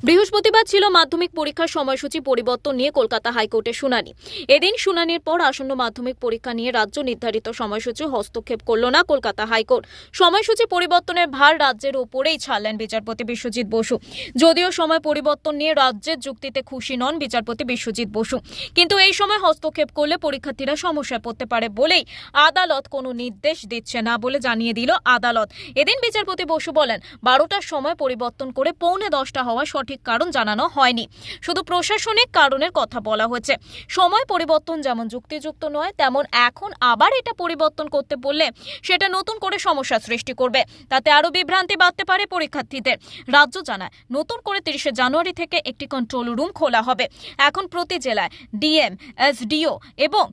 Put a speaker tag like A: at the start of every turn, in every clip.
A: বৃহস্পতিবার ছিল মাধ্যমিক পরীক্ষার সময়সূচি পরিবর্তন নিয়ে কলকাতা হাইকোর্টে শুনানি। এদিন শুনানির পর আসন্ন মাধ্যমিক পরীক্ষা নিয়ে রাজ্য নির্ধারিত সময়সূচি হস্তক্ষেপ করল না কলকাতা হাইকোর্ট। সময়সূচি পরিবর্তনের ভার রাজ্যের ওপরেই ছাড়লেন বিচারপতি বিশ্বজিৎ বসু। যদিও সময় পরিবর্তন নিয়ে রাজ্যের যুক্তিতে খুশি নন বিচারপতি বিশ্বজিৎ বসু, কিন্তু এই সময় হস্তক্ষেপ করলে পরীক্ষার্থীরা সমস্যায় পড়তে পারে বলেই আদালত কোনো নির্দেশ দিচ্ছে না বলে জানিয়ে দিল আদালত। এদিন বিচারপতি বসু বলেন, 12টার সময় পরিবর্তন করে 9:45 হওয়া সঠিক কারণ জানানো হয়নি, শুধু প্রশাসনিক কারণের কথা বলা হয়েছে। সময় পরিবর্তন যেমন যুক্তিযুক্ত নয়, তেমন এখন আবার এটা পরিবর্তন করতে বললে সেটা নতুন করে সমস্যা সৃষ্টি করবে, তাতে আরো বিভ্রান্তি বাড়তে পারে পরীক্ষার্থীদের। রাজ্য জানায়, নতুন করে 30শে জানুয়ারি থেকে একটি কন্ট্রোল রুম খোলা হবে। এখন প্রতি জেলায় ডিএম, এসডিও এবং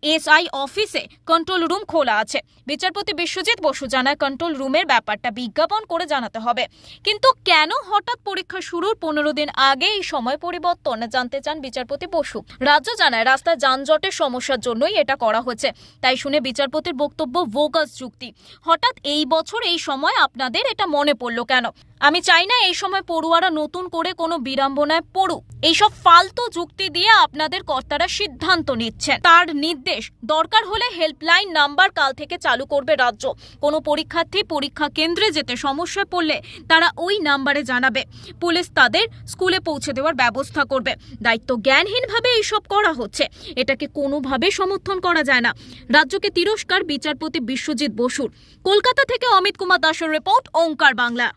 A: এসআই অফিসে কন্ট্রোল রুম খোলা আছে। বিচারপতি বিশ্বজিৎ বসু জানায়, কন্ট্রোল রুমের ব্যাপারটা বিজ্ঞাপন করে জানাতে হবে। কিন্তু কেন হঠাৎ পরীক্ষা শুরুর 15 দিন আগে এই সময় পরিবর্তন জানতে চান বিচারপতি বসু। রাজ্য জানায়, রাস্তায় যানজটের সমস্যার জন্যই এটা করা হয়েছে। তাই শুনে বিচারপতির বক্তব্য বোগাস যুক্তি। হঠাৎ এই বছর এই সময় আপনাদের এটা মনে পড়লো কেন? আমি চাই না এই সময় পড়ুয়ারা নতুন করে কোনো বিড়ম্বনায় পড়ুক। এইসব ফালতু যুক্তি দিয়ে আপনাদের কর্তারা সিদ্ধান্ত নিচ্ছেন। তার নির্দেশ, দরকার হলে হেল্পলাইন নাম্বার কাল থেকে চালু করবে রাজ্য। কোনো পরীক্ষার্থী পরীক্ষা কেন্দ্রে যেতে সমস্যায় পড়লে তারা ওই নাম্বারে জানাবে। পুলিশ তাদের স্কুলে পৌঁছে দেওয়ার ব্যবস্থা করবে। দায়িত্ব জ্ঞানহীনভাবে এইসব করা হচ্ছে, এটাকে কোনোভাবে সমর্থন করা যায় না। রাজ্যকে তিরস্কার বিচারপতি বিশ্বজিৎ বসুর। কলকাতা থেকে অমিত কুমার দাসের রিপোর্ট, ওঙ্কার বাংলা।